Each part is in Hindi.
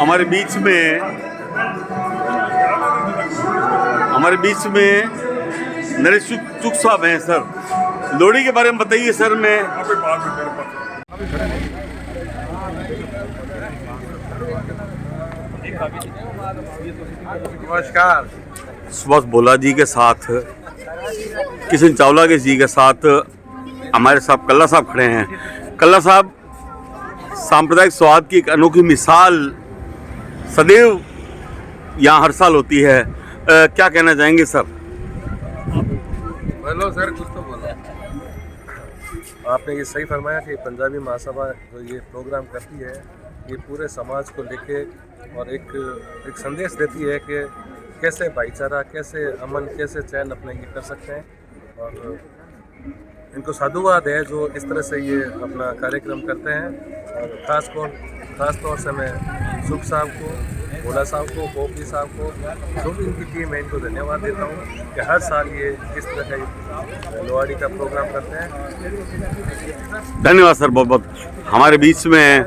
हमारे बीच में नरेश चुग साहब हैं सर। लोहड़ी के बारे में बताइए सर। मैं नमस्कार। सुभाष बोला जी के साथ, किशन चावला के जी के साथ हमारे साथ कल्ला साहब खड़े हैं। कल्ला साहब, सांप्रदायिक सौहार्द की एक अनोखी मिसाल सदैव यहाँ हर साल होती है। क्या कहना चाहेंगे सर? बोलो सर, कुछ तो बोलो। आपने ये सही फरमाया कि पंजाबी महासभा जो ये प्रोग्राम करती है, ये पूरे समाज को लेके और एक संदेश देती है कि कैसे भाईचारा, कैसे अमन, कैसे चैन अपने ये कर सकते हैं। और इनको साधुवाद है जो इस तरह से ये अपना कार्यक्रम करते हैं। और ख़ास तौर से मैं सुख साहब को, भोला साहब को, पोपली साहब को, जो भी इनकी टीम है, इनको धन्यवाद देता हूँ कि हर साल ये इस तरह का लोहड़ी का प्रोग्राम करते हैं। धन्यवाद सर, बहुत बहुत। हमारे बीच में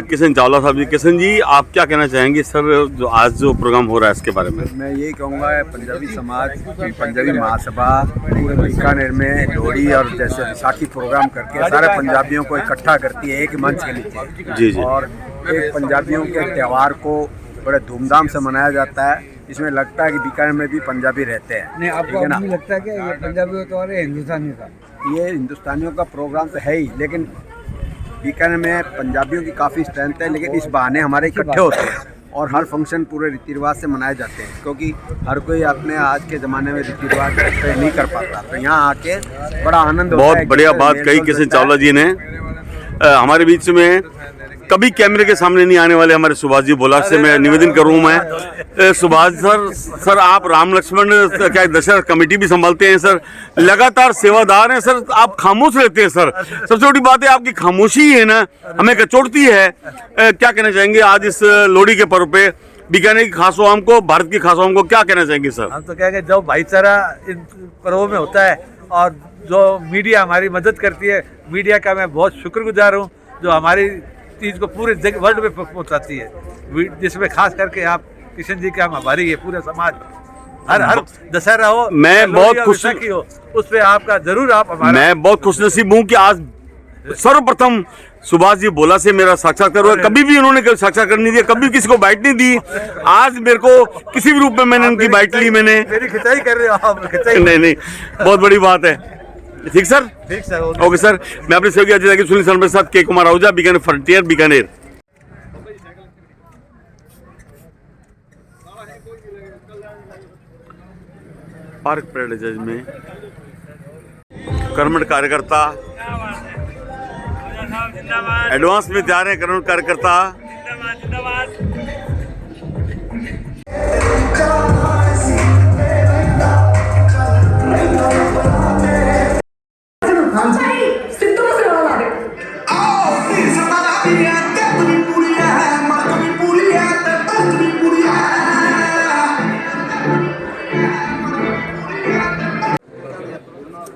किशन चावला साहब जी। किशन जी, आप क्या कहना चाहेंगे सर, जो आज जो प्रोग्राम हो रहा है इसके बारे में? मैं यही कहूँगा, पंजाबी समाज, पंजाबी महासभा पूरे बीकानेर में लोहड़ी और जैसे बैसाखी प्रोग्राम करके सारे पंजाबियों को इकट्ठा करती है एक मंच के नीचे। जी जी। और एक पंजाबियों के त्यौहार को बड़े धूमधाम से मनाया जाता है। इसमें लगता है कि बीकानेर में भी पंजाबी रहते हैं। नहीं, आपको नहीं लगता है कि ये पंजाबी का त्यौहार है हिंदुस्तानी का? ये हिंदुस्तानियों का प्रोग्राम तो है ही, लेकिन बीकानेर में पंजाबियों की काफ़ी स्ट्रेंथ है। लेकिन इस बहाने हमारे इकट्ठे होते हैं और हर फंक्शन पूरे रीति रिवाज से मनाए जाते हैं, क्योंकि हर कोई अपने आज के ज़माने में रीति रिवाज नहीं कर पाता। तो यहाँ आके बड़ा आनंद होता है। बहुत बढ़िया बात कही किशन चावला जी ने। हमारे बीच में कभी कैमरे के सामने नहीं आने वाले हमारे सुभाष जी बोला से मैं निवेदन करूँ। मैं सुभाष सर, आप राम लक्ष्मण क्या दशरथ कमेटी भी संभालते हैं सर, लगातार सेवादार हैं सर, आप खामोश रहते हैं सर। सबसे बड़ी बात है आपकी खामोशी है ना, हमें कचोटती है। क्या कहना चाहेंगे आज इस लोहड़ी के पर्व पे बीकानेर की खास आवाम को, भारत की खास आवाम को क्या कहना चाहेंगे सर? हम तो कहेंगे जो भाईचारा इन पर्वों में होता है और जो मीडिया हमारी मदद करती है, मीडिया का मैं बहुत शुक्रगुजार हूँ जो हमारी चीज़ को पूरे वर्ल्ड में पहुँचाती है, जिसमें खास करके आप किशन जी के हम आभारी है। पूरे समाज हर दशहरा हो, मैं बहुत खुश हो, उस पर आपका जरूर आप हमारा। मैं बहुत खुशनसीब हूँ कि आज सर्वप्रथम सुभाष जी बोला से मेरा साक्षात्कार हुआ। कभी भी उन्होंने साक्षात्कार नहीं दिया, कभी किसी को बाइट नहीं दी। आज मेरे को किसी भी रूप में मैंने उनकी बाइट ली। मैंने मेरी खिंचाई कर रहे हो आप? नहीं, बहुत बड़ी बात है। ठीक सर, ठीक सर, ओके सर। मैं अपने सहयोगी अजय सुनील शर्मा के साथ के Kumar Ahuja, Bikaner frontier, Bikaner. Park parade में कर्मठ कार्यकर्ता एडवांस में तैयार है। कर्मठ कार्यकर्ता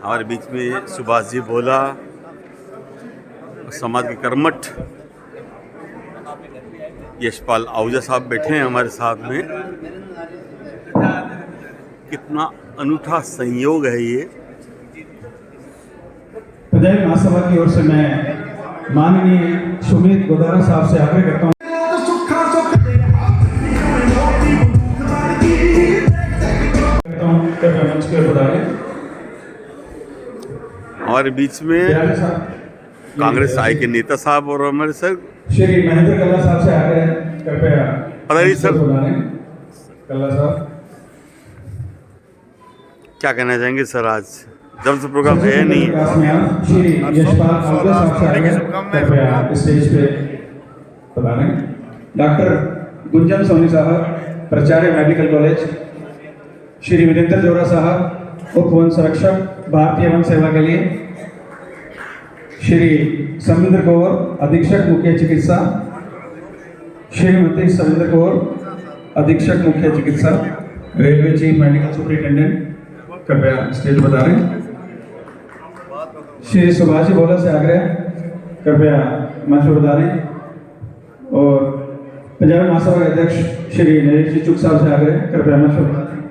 हमारे बीच में सुभाष जी बोला, समाज के कर्मठ यशपाल आहूजा साहब बैठे हैं हमारे साथ में। कितना अनूठा संयोग है ये। पंजाबी महासभा की ओर से मैं माननीय सुमित गोदारा साहब से आग्रह करता हूँ मंच के बुलाए। हमारे बीच में कांग्रेस आई के नेता साहब और हमारे सर श्री महेंद्र कल्ला साहब से आग्रह, कृपया पता नहीं सर कल्ला साहब क्या कहना चाहेंगे सर? आज जब से प्रोग्राम है नहीं है। श्री यशपाल आहूजा साहब से आग्रह, कृपया स्टेज पे पधारें। डॉक्टर गुंजन सोनी साहब, प्राचार्य मेडिकल कॉलेज। श्री वीरेंद्र जोरा साहब, उप वन संरक्षक, भारतीय वन सेवा के लिए। श्री सविंद्र कौर, अधीक्षक मुख्य चिकित्सा। श्रीमती सविंद्र कौर, अधीक्षक मुख्य चिकित्सा, रेलवे चीफ मेडिकल सुपरिटेंडेंट, कृपया स्टेज बता रहे। श्री सुभाष बोला से आग्रह, कृपया मंच बता रहे। और पंजाबी महासभा के अध्यक्ष श्री नरेश जी चुग साहब से आग्रह कृपया मंच पर बुलाते हैं।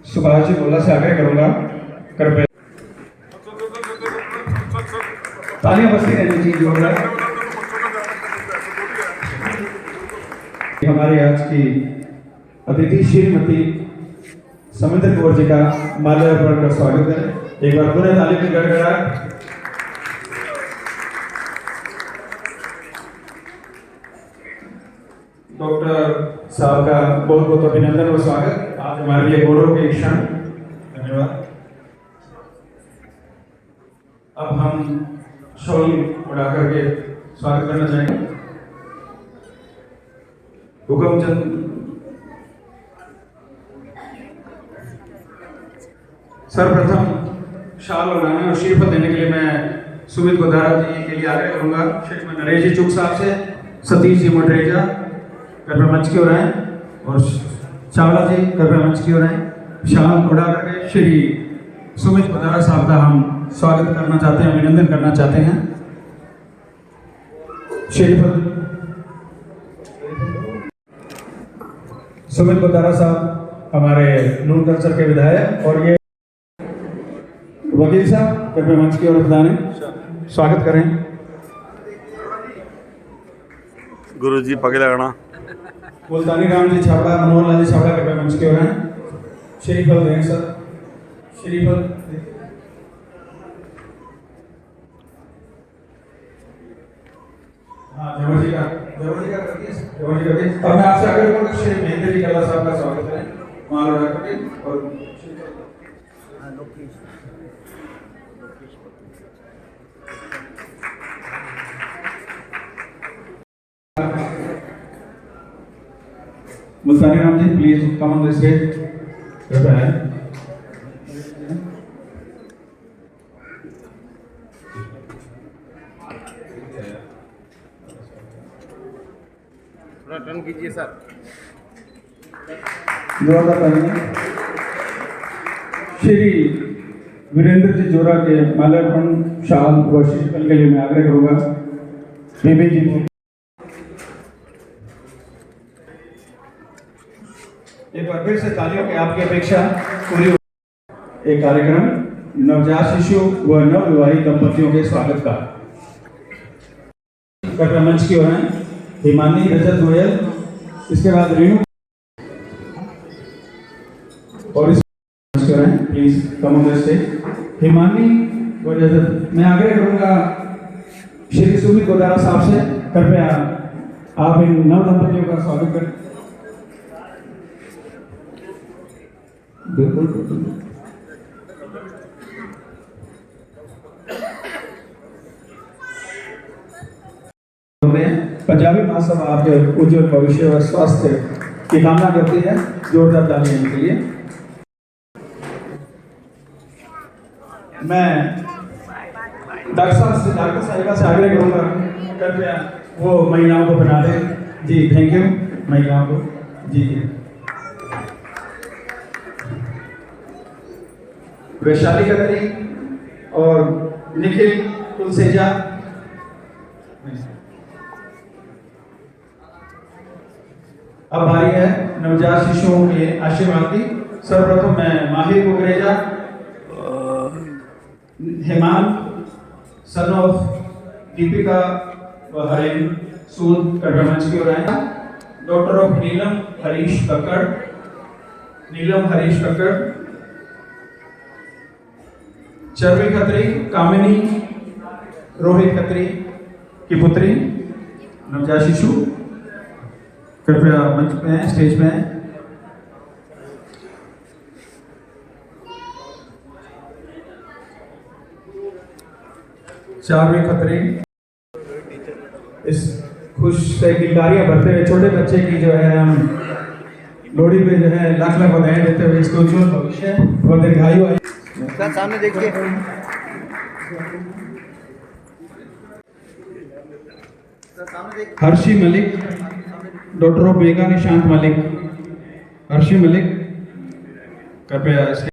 सुभाष जी बोला से आग्रह करूंगा कृपया तालियां बजती रहनी चाहिए जोरदार। हमारे आज की अतिथि श्रीमती समिंदर कौर जी का माल्यार्पण का स्वागत है। एक बार पूरे ताली की गड़गड़ाहट। डॉक्टर साहब का बहुत बहुत अभिनंदन और स्वागत। आज हमारे लिए गौरव के क्षण। धन्यवाद। अब हम शॉल उड़ा करके स्वागत करना चाहेंगे। हुक्मचंद सर्वप्रथम शाल उड़ाने और श्रीफल देने के लिए मैं सुमित गोदारा जी के लिए आग्रह करूंगा। श्री नरेश जी चुग साहब से सतीश जी मोटरेजा कृपया मंच की ओर आए और चावला जी कृपया मंच की ओर आए। शाल उड़ा करके श्री सुमित गोदारा साहब का हम स्वागत करना चाहते हैं, अभिनंदन करना चाहते हैं। श्रीफल सुमित गोदारा साहब हमारे नून कल्चर के विधायक और ये वकील साहब कृपया मंच की ओर प्रदान स्वागत करें। गुरु जी पगे लगना। मुल्तानी राम जी छाबड़ा, मनोहर लाल जी छाबड़ा कृपया मंच की ओर आए। श्रीफल दें सर, श्रीफल। हाँ जवर जी का करती है, जवर जी करती है। अब मैं आपसे आग्रह करूँगा श्री महेंद्र जी कला साहब का स्वागत करें माल उड़ा करके। और Multani Ram ji please come on the stage कृपया आए। थोड़ा टर्न कीजिए सर। जोरदार तालियां। श्री वीरेंद्र जी जोरा के माल्यार्पण शाल व श्रीफल के लिए मैं आग्रह करूंगा। बेबी जी एक बार फिर से तालियों की आपकी अपेक्षा पूरी। एक कार्यक्रम नवजात शिशु व नवविवाहित दंपतियों के स्वागत का कृपया मंच की ओर आए। हिमानी रजत गोयल, इसके बाद रेणु और इस please come on the stage. Himani व रजत मैं आग्रह करूंगा श्री सुमित गोदारा साहब से कृपया आप इन नव दंपतियों का स्वागत करें। बिल्कुल पंजाबी महासभा आपके उज्जवल भविष्य और स्वास्थ्य की कामना करती है। जोरदार तालियां इनके लिए। मैं डॉक्टर साहिबा से आग्रह करूंगा कृपया वो महिलाओं को बना दें। जी थैंक यू। महिलाओं को जी वैशाली खत्री और निखिल तुलसेजा। अब बारी है नवजात शिशुओं के आशीर्वाद की। सर्वप्रथम मैं माहिर कुकरेजा, हेमांत सन ऑफ दीपिका व हरेन सूद कृपया मंच की ओर आए। डॉक्टर ऑफ नीलम हरीश कक्कड़, नीलम हरीश कक्कड़। चरवी खत्री कामिनी रोहित खत्री की पुत्री नवजात शिशु कृपया मंच पे हैं, स्टेज पे हैं। चारवी खत्री इस खुश से किलकारियां भरते हुए छोटे बच्चे की जो है हम लोहड़ी पे जो है लाख लाख बधाई देते हुए इसको उज्जवल भविष्य व दीर्घायु आयु। सामने देखिए। हर्षी मलिक डॉक्टर ऑफ बेगा निशांत मलिक, अर्शी मलिक, कृपया इसके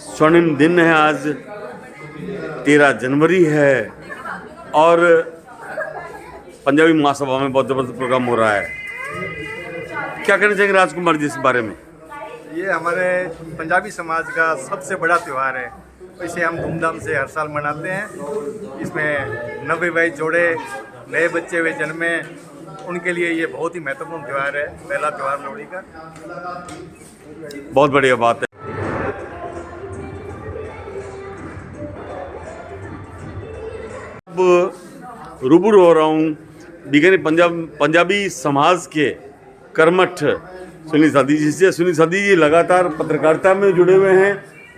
स्वर्णिम दिन है आज, 13 जनवरी है और पंजाबी महासभा में बहुत जबरदस्त प्रोग्राम हो रहा है। क्या कहना चाहेंगे राजकुमार जी इस बारे में? ये हमारे पंजाबी समाज का सबसे बड़ा त्यौहार है। इसे हम धूमधाम से हर साल मनाते हैं। इसमें नवविवाहित जोड़े, नए बच्चे हुए जन्मे, उनके लिए ये बहुत ही महत्वपूर्ण त्यौहार है, पहला त्यौहार लोहड़ी का। बहुत बढ़िया बात है। अब रूबरू हो रहा हूँ बीकानेर पंजाबी समाज के कर्मठ सुनील सादी जी से। सुनील सादी जी लगातार पत्रकारिता में जुड़े हुए हैं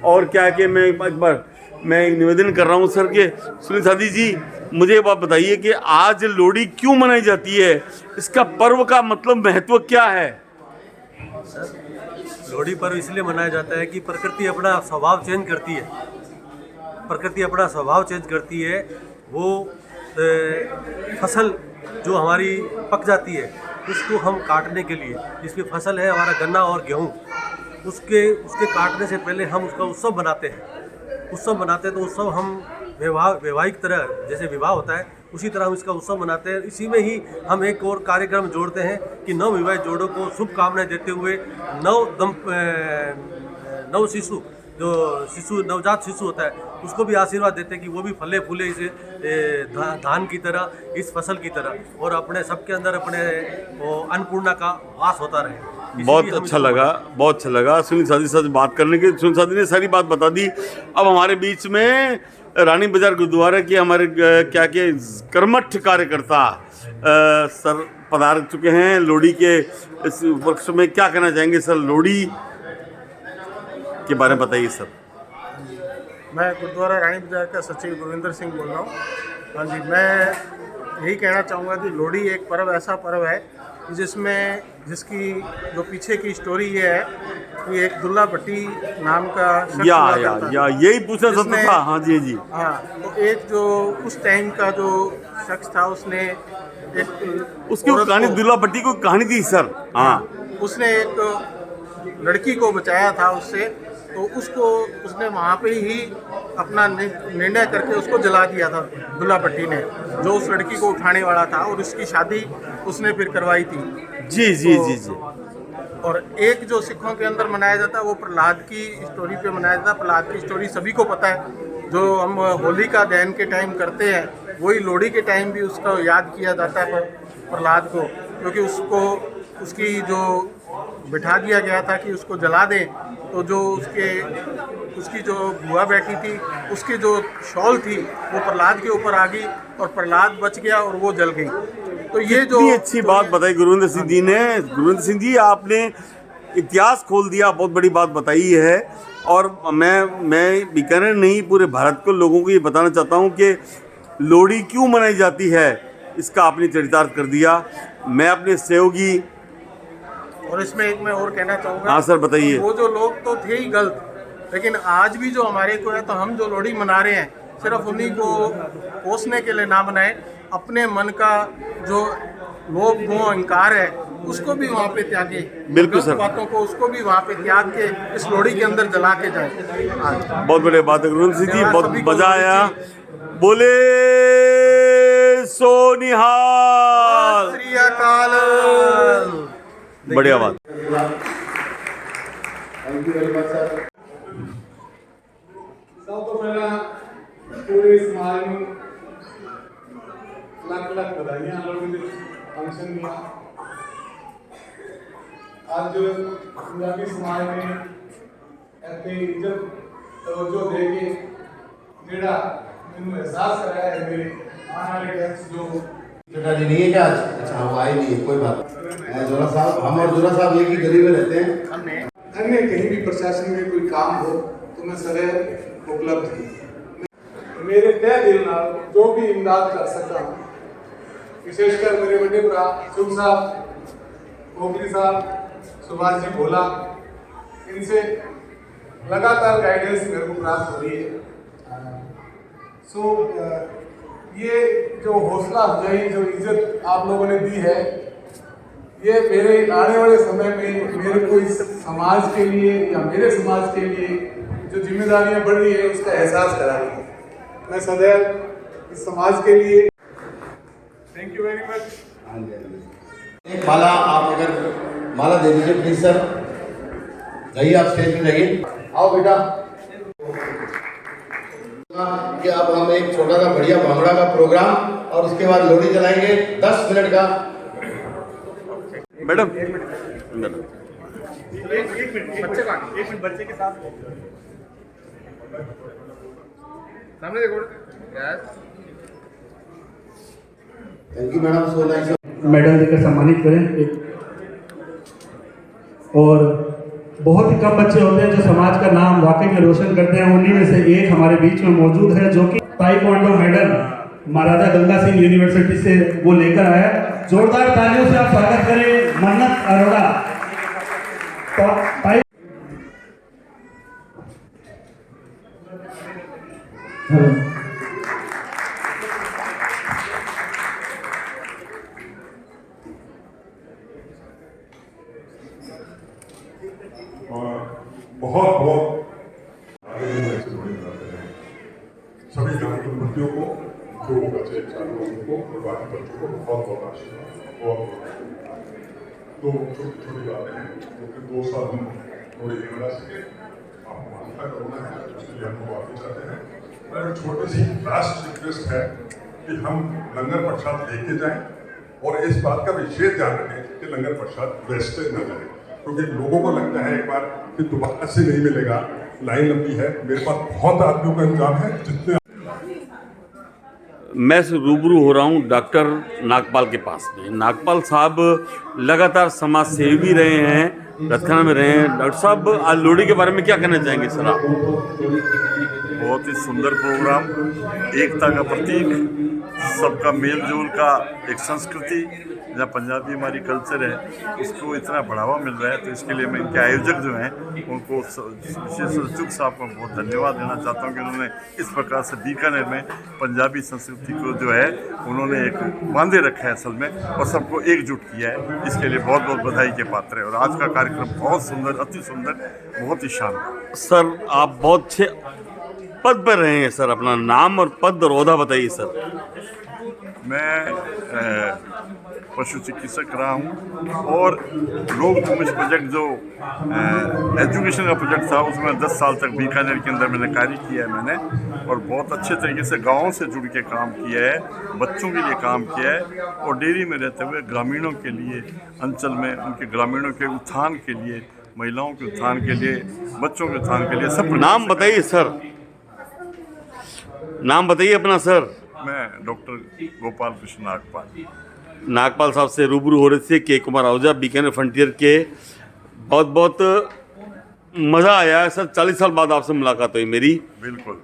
और क्या कि मैं एक बार एक निवेदन कर रहा हूँ सर के सुनील सादी जी मुझे एक बात बताइए कि आज लोहड़ी क्यों मनाई जाती है, इसका पर्व का मतलब महत्व क्या है? लोहड़ी पर्व इसलिए मनाया जाता है कि प्रकृति अपना स्वभाव चेंज करती है। प्रकृति अपना स्वभाव चेंज करती है। वो फसल जो हमारी पक जाती है उसको हम काटने के लिए, जिसमें फसल है हमारा गन्ना और गेहूँ, उसके काटने से पहले हम उसका उत्सव मनाते हैं। तो उत्सव हम वैवाहिक तरह जैसे विवाह होता है उसी तरह हम इसका उत्सव मनाते हैं। इसी में ही हम एक और कार्यक्रम जोड़ते हैं कि नव विवाहित जोड़ों को शुभकामनाएं देते हुए नव शिशु जो नवजात शिशु होता है उसको भी आशीर्वाद देते हैं कि वो भी फले फूले इसे धान की तरह, इस फसल की तरह, और अपने सबके अंदर अपने अन्नपूर्णा का वास होता रहे। बहुत अच्छा लगा सुनील सादी से बात करने के। सुनील सादी ने सारी बात बता दी। अब हमारे बीच में रानी बाजार गुरुद्वारा के हमारे क्या के कर्मठ कार्यकर्ता सर पधार चुके हैं लोहड़ी के इस वर्ष में। क्या कहना चाहेंगे सर लोहड़ी के बारे में बताइए सर। मैं गुरुद्वारा रानी बाजार का सचिव गुरविंदर सिंह बोल रहा हूँ। हाँ जी, मैं यही कहना चाहूँगा कि लोहड़ी एक पर्व ऐसा पर्व है जिसकी जो पीछे की स्टोरी ये है कि एक दुल्ला भट्टी नाम का शख्स यही पूछना चाहता था। हाँ जी। हाँ, तो एक जो उस टाइम का जो शख्स था उसने एक उसकी कहानी दुल्ला भट्टी को कहानी थी सर। हाँ, उसने एक लड़की को बचाया था उससे, तो उसने वहाँ पे ही अपना निर्णय करके उसको जला दिया था दुल्ला भट्टी ने, जो उस लड़की को उठाने वाला था, और उसकी शादी उसने फिर करवाई थी। जी। और एक जो सिखों के अंदर मनाया जाता है वो प्रहलाद की स्टोरी पे मनाया जाता है। प्रहलाद की स्टोरी सभी को पता है, जो हम होलिका दहन के टाइम करते हैं वही लोहड़ी के टाइम भी उसका याद किया जाता है प्रहलाद को, क्योंकि उसकी जो बिठा दिया गया था कि उसको जला दें, तो जो उसकी जो बुआ बैठी थी उसकी जो शॉल थी वो प्रहलाद के ऊपर आ गई और प्रहलाद बच गया और वो जल गई। तो ये जो अच्छी बात बताई गुरविंदर सिंह जी ने। गुरविंदर सिंह जी आपने इतिहास खोल दिया, बहुत बड़ी बात बताई है। और मैं बीकानेर नहीं पूरे भारत को लोगों को ये बताना चाहता हूँ कि लोहड़ी क्यों मनाई जाती है, इसका आपने चरितार्थ कर दिया। मैं अपने सहयोगी और इसमें एक मैं और कहना चाहूँगा। हाँ सर बताइए। वो जो लोग तो थे ही गलत, लेकिन आज भी जो हमारे को है, तो हम जो लोहड़ी मना रहे हैं सिर्फ उन्हीं को कोसने के लिए ना मनाएं, अपने मन का जो लोभ मोह अहंकार है उसको भी वहाँ पे त्यागे। बिल्कुल सर, बातों को उसको भी वहाँ पे त्याग के इस लोहड़ी के अंदर जला के जाए। बहुत बड़ी बात है गुरविंदर सिंह जी, बहुत मजा आया। बोले सो निहाल, श्री अकाल। बढ़िया बात। सब तो पहला पूरे समाज में लख बधाइयां लोगों के फंक्शन में। आज पंजाबी समाज ने इतनी इज्जत तवज्जो दे के जेड़ा मैंने एहसास कराया है मेरे आने वाले गेस्ट जो बेटा जी नहीं है क्या आज? अच्छा वो आए नहीं है, कोई बात नहीं। जोरा साहब, हम और जोरा साहब एक ही गली में रहते हैं। अन्य कहीं भी प्रशासन में कोई काम हो तो मैं सदैव उपलब्ध हूँ। मेरे तय दिल नाल जो भी इमदाद कर सकता हूँ, विशेषकर मेरे बड़े भरा सुख साहब, कोकरी साहब, सुभाष जी भोला, इनसे लगातार गाइडेंस मेरे को प्राप्त हो रही है। सो ये जो हौसला अफजाई, जो इज्जत आप लोगों ने दी है, ये मेरे आने वाले समय में मेरे को इस समाज के लिए या मेरे समाज के लिए जो जिम्मेदारियां बढ़ रही है उसका एहसास करा रही है। मैं सदैव इस समाज के लिए थैंक यू वेरी मच। एक माला आप अगर माला दे दीजिए प्लीज सर। जाइए आप स्टेज पे जाइए। आओ बेटा। कि अब हम एक छोटा सा बढ़िया भांगड़ा का प्रोग्राम और उसके बाद लोहड़ी जलाएंगे 10 मिनट का। मैडम बच्चे के साथ सामने देखो। Thank you madam, so nice. Medal देकर सम्मानित करें। और बहुत ही कम बच्चे होते हैं जो समाज का नाम वाकई में रोशन करते हैं। उन्हीं में से एक हमारे बीच में मौजूद है जो कि ताइक्वांडो मेडल महाराजा गंगा सिंह यूनिवर्सिटी से वो लेकर आया। जोरदार तालियों से आप स्वागत करें मन्नत अरोड़ा। बहुत बहुत सभी गाँव के बच्चों को, जो बच्चे चालू उनको और बाकी बच्चों को बहुत बहुत आशीर्वाद। और दो छोटी छोटी बातें हैं क्योंकि 2 साल हम थोड़ी नहीं बना सके, आपको मान्यता करना है, इसलिए हम माफी चाहते हैं। मेरी छोटी सी लास्ट रिक्वेस्ट है कि हम लंगर प्रसाद लेके जाएं और इस बात का विशेष ध्यान रखें कि लंगर प्रसाद वेस्टेज न जाए, क्योंकि लोगों को लगता है एक बार कि दोबारा से नहीं मिलेगा, लाइन लंबी है। मेरे पास बहुत आदमियों का इंतजाम है। जितने मैं रूबरू हो रहा हूँ डॉक्टर नागपाल के पास में। नागपाल साहब लगातार समाज सेवी भी रहे हैं, लखनऊ में रहे हैं। डॉक्टर साहब, आज लोहड़ी के बारे में क्या कहना चाहेंगे सर आप? बहुत ही सुंदर प्रोग्राम, एकता का प्रतीक, सबका मेल जोल का एक संस्कृति, जहाँ पंजाबी हमारी कल्चर है उसको इतना बढ़ावा मिल रहा है। तो इसके लिए मैं इनके आयोजक जो हैं उनको विशेष चुक साहब को बहुत धन्यवाद देना चाहता हूँ कि उन्होंने इस प्रकार से बीकानेर में पंजाबी संस्कृति को जो है उन्होंने एक बांधे रखा है असल में और सबको एकजुट किया है। इसके लिए बहुत बहुत बधाई के पात्र है। और आज का कार्यक्रम बहुत सुंदर, अति सुंदर, बहुत ही शानदार। सर आप बहुत अच्छे पद पर रहे हैं सर, अपना नाम और पद और ओहदा बताइए सर। मैं पशु चिकित्सक रहा हूँ और लोक भूमिज प्रोजेक्ट जो एजुकेशन का प्रोजेक्ट था उसमें 10 साल तक बीकानेर के अंदर मैंने कार्य किया है मैंने, और बहुत अच्छे तरीके से गाँव से जुड़ के काम किया है, बच्चों के लिए काम किया है और डेयरी में रहते हुए ग्रामीणों के लिए, अंचल में उनके ग्रामीणों के उत्थान के लिए, महिलाओं के उत्थान के लिए, बच्चों के उत्थान के लिए सब। नाम बताइए सर, नाम बताइए अपना सर। मैं डॉक्टर गोपाल कृष्ण नागपाल। नागपाल साहब से रूबरू हो रहे थे के कुमार आहूजा बीकानेर फ्रंटियर के। बहुत बहुत मज़ा आया सर, 40 साल बाद आपसे मुलाकात हुई मेरी। बिल्कुल।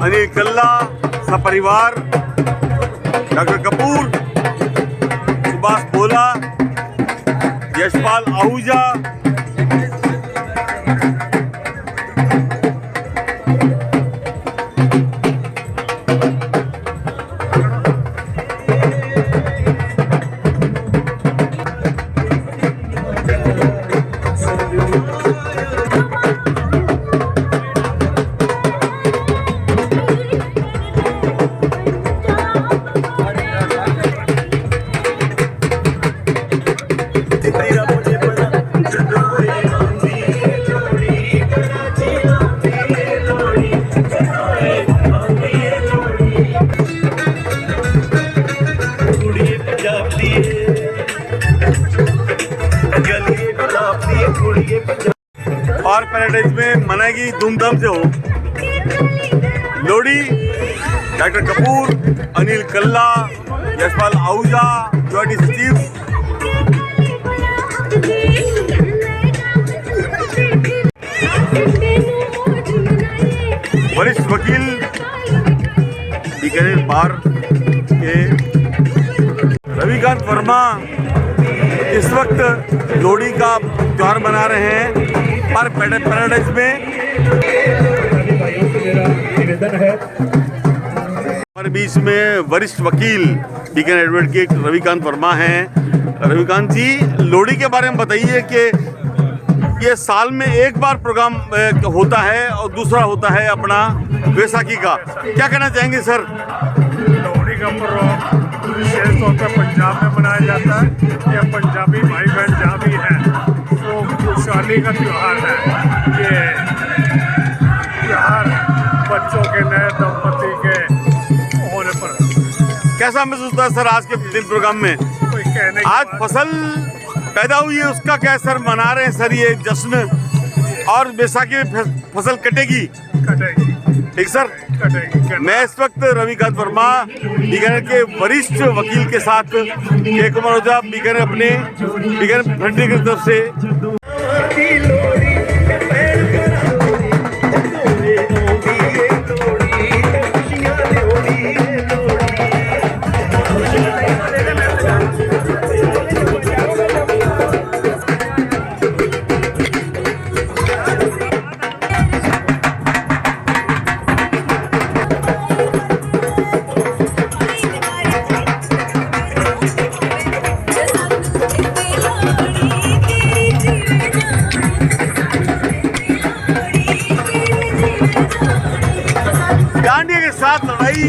अनिल कल्ला सपरिवार, डॉक्टर कपूर, सुभाष बोला, यशपाल आहूजा, पैराडाइज में मनाएगी धूमधाम से हो। लोहड़ी डॉक्टर कपूर, अनिल कल्ला, यशपाल आहूजा, जॉडी सचिव, वरिष्ठ वकील बीकानेर बार के रविकांत वर्मा इस वक्त लोहड़ी का त्योहार मना रहे हैं पर पैराडाइज में। निवेदन है हमारे बीच में वरिष्ठ वकील बीकानेर एडवोकेट रविकांत वर्मा हैं। रविकांत जी, लोहड़ी के बारे में बताइए कि ये साल में एक बार प्रोग्राम होता है और दूसरा होता है अपना वैसाखी का, क्या कहना चाहेंगे सर? लोहड़ी का पर्व विशेष तौर पर पंजाब में मनाया जाता है। यह पंजाबी भाई बहन जहाँ भी हैं तो खुशहाली का त्यौहार है। ये त्यौहार बच्चों के, नए दंपति के होने पर कैसा महसूस होता है सर आज के दिन प्रोग्राम में? कोई कहने आज फसल पैदा हुई है उसका क्या सर मना रहे हैं सर ये जश्न, और बैसाखी में फसल कटेगी? कटेगी, ठीक सर। कटेगी। मैं इस वक्त रविकांत वर्मा बीकानेर के वरिष्ठ वकील के साथ के कुमार ओझा बीकानेर अपने बीकानेर फ्रंटियर की तरफ से डांडिया के साथ लड़ाई।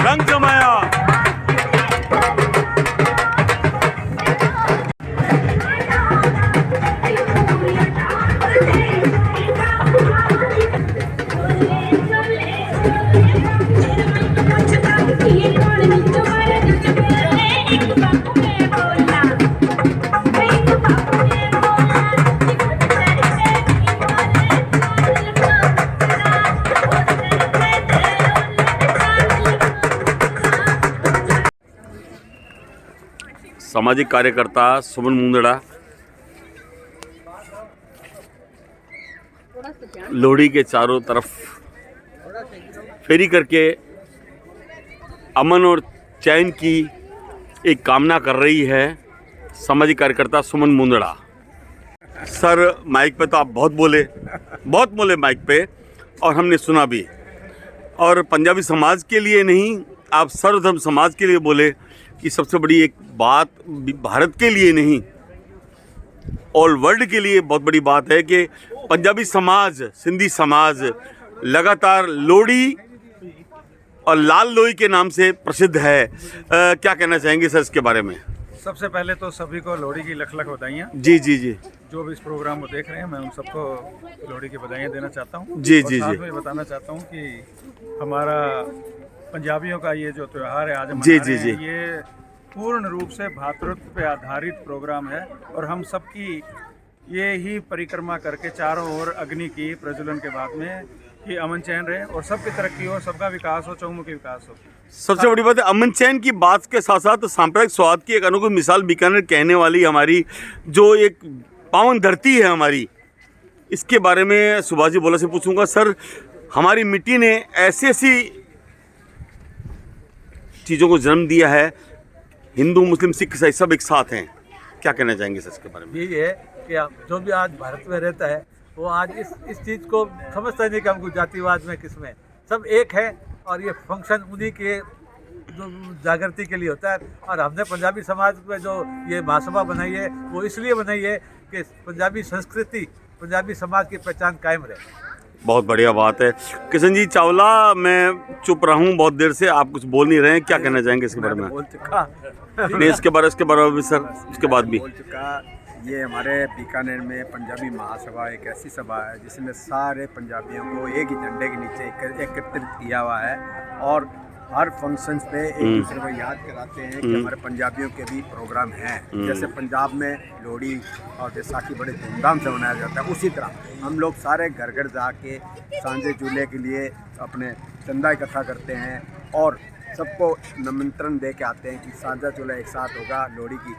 रंग जमाया। सामाजिक कार्यकर्ता सुमन मुंदड़ा लोहड़ी के चारों तरफ फेरी करके अमन और चैन की एक कामना कर रही है सामाजिक कार्यकर्ता सुमन मुंदड़ा। सर माइक पे तो आप बहुत बोले माइक पे, और हमने सुना भी, और पंजाबी समाज के लिए नहीं आप सर्वधर्म समाज के लिए बोले कि सबसे बड़ी एक बात भारत के लिए नहीं ऑल वर्ल्ड के लिए बहुत बड़ी बात है कि पंजाबी समाज, सिंधी समाज लगातार लोहड़ी और लाल लोई के नाम से प्रसिद्ध है। क्या कहना चाहेंगे सर इसके बारे में? सबसे पहले तो सभी को लोहड़ी की लख लख बधाइयाँ। जी जी जी। जो भी इस प्रोग्राम को देख रहे हैं मैं उन सबको लोहड़ी की बधाइयाँ देना चाहता हूँ। जी जी जी। मैं बताना चाहता हूँ कि हमारा पंजाबियों का ये जो त्यौहार है आज हम जी मना जी रहे हैं, जी। ये पूर्ण रूप से भातृत्व पे आधारित प्रोग्राम है और हम सबकी ये ही परिक्रमा करके चारों ओर अग्नि की प्रज्वलन के बाद में कि अमन चैन रहे और सबकी तरक्की हो, सबका विकास हो, चहुमुखी विकास हो। सबसे बड़ी बात है अमन चैन की बात के साथ साथ सांप्रदायिक स्वाद की एक अनोखी मिसाल बीकानेर कहने वाली हमारी जो एक पावन धरती है हमारी, इसके बारे में सुभाष जी बोला से पूछूंगा। सर, हमारी मिट्टी ने ऐसी चीज़ों को जन्म दिया है, हिंदू मुस्लिम सिख ईसाई सब एक साथ हैं, क्या कहना चाहेंगे सर इसके बारे में? यही है कि जो भी आज भारत में रहता है वो आज इस चीज़ को समझता नहीं कि हमको जातिवाद में किसमें, सब एक है और ये फंक्शन उन्हीं के जागृति के लिए होता है। और हमने पंजाबी समाज में जो ये महासभा बनाई है वो इसलिए बनाई है कि पंजाबी संस्कृति, पंजाबी समाज की पहचान कायम रहे। बहुत बढ़िया बात है। किशन जी चावला, मैं चुप रहा हूँ बहुत देर से, आप कुछ बोल नहीं रहे हैं, क्या कहना चाहेंगे इसके बारे में? बोल चुका नहीं, इसके बारे में भी सर, उसके बाद भी बोल चुका। ये हमारे बीकानेर में पंजाबी महासभा एक ऐसी सभा है जिसमें सारे पंजाबियों को एक ही झंडे के नीचे एकत्रित किया हुआ है और हर फंक्शंस पे एक दूसरे को याद कराते हैं कि हमारे पंजाबियों के भी प्रोग्राम हैं। जैसे पंजाब में लोहड़ी और बैसाखी बड़े धूमधाम से मनाया जाता है, उसी तरह हम लोग सारे घर घर जाके सांझे चूल्हे के लिए अपने चंदा इकट्ठा करते हैं और सबको निमंत्रण दे के आते हैं कि साझा चूल्हा एक साथ होगा, लोहड़ी की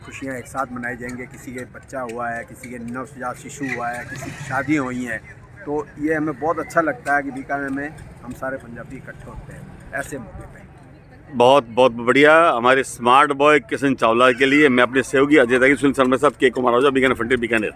खुशियाँ एक साथ मनाई जाएंगे। किसी के बच्चा हुआ है, किसी के नवजात शिशु हुआ है, किसी की शादियाँ हुई हैं, तो ये हमें बहुत अच्छा लगता है कि बीकानेर में हम सारे पंजाबी इकट्ठे होते हैं ऐसे मौके पे। बहुत बहुत बढ़िया। हमारे स्मार्ट बॉय किशन चावला के लिए मैं अपने सहयोगी अजय सुनील शर्मा साहब के कुमार बीकानेर।